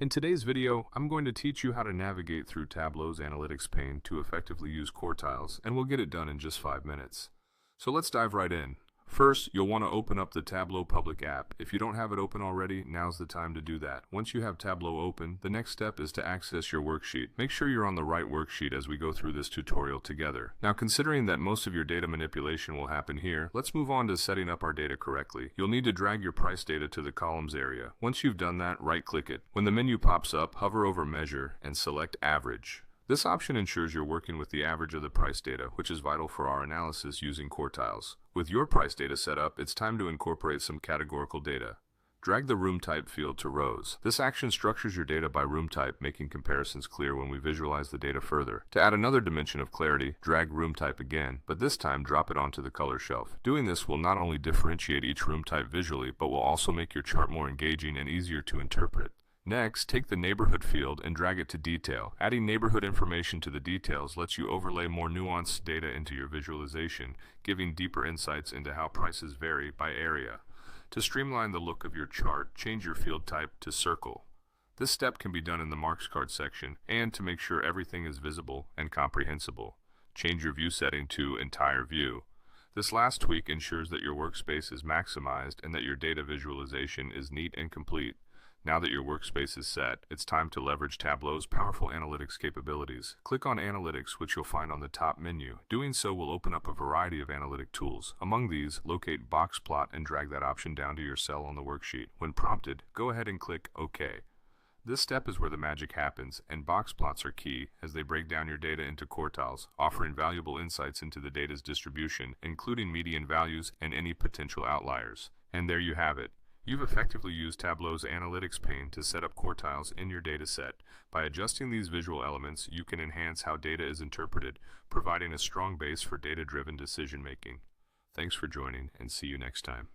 In today's video, I'm going to teach you how to navigate through Tableau's analytics pane to effectively use Quartiles, and we'll get it done in just 5 minutes. So let's dive right in. First, you'll want to open up the Tableau public app. If you don't have it open already, now's the time to do that. Once you have Tableau open, the next step is to access your worksheet. Make sure you're on the right worksheet as we go through this tutorial together. Now, considering that most of your data manipulation will happen here, let's move on to setting up our data correctly. You'll need to drag your price data to the columns area. Once you've done that, right-click it. When the menu pops up, hover over Measure and select Average. This option ensures you're working with the average of the price data, which is vital for our analysis using Quartiles. With your price data set up, it's time to incorporate some categorical data. Drag the room type field to rows. This action structures your data by room type, making comparisons clear when we visualize the data further. To add another dimension of clarity, drag room type again, but this time drop it onto the color shelf. Doing this will not only differentiate each room type visually, but will also make your chart more engaging and easier to interpret. Next, take the neighborhood field and drag it to detail. Adding neighborhood information to the details lets you overlay more nuanced data into your visualization, giving deeper insights into how prices vary by area. To streamline the look of your chart, change your field type to circle. This step can be done in the marks card section, and to make sure everything is visible and comprehensible, change your view setting to entire view. This last tweak ensures that your workspace is maximized and that your data visualization is neat and complete. Now that your workspace is set, it's time to leverage Tableau's powerful analytics capabilities. Click on Analytics, which you'll find on the top menu. Doing so will open up a variety of analytic tools. Among these, locate Box Plot and drag that option down to your cell on the worksheet. When prompted, go ahead and click OK. This step is where the magic happens, and box plots are key as they break down your data into quartiles, offering valuable insights into the data's distribution, including median values and any potential outliers. And there you have it. You've effectively used Tableau's analytics pane to set up quartiles in your data set. By adjusting these visual elements, you can enhance how data is interpreted, providing a strong base for data-driven decision-making. Thanks for joining, and see you next time.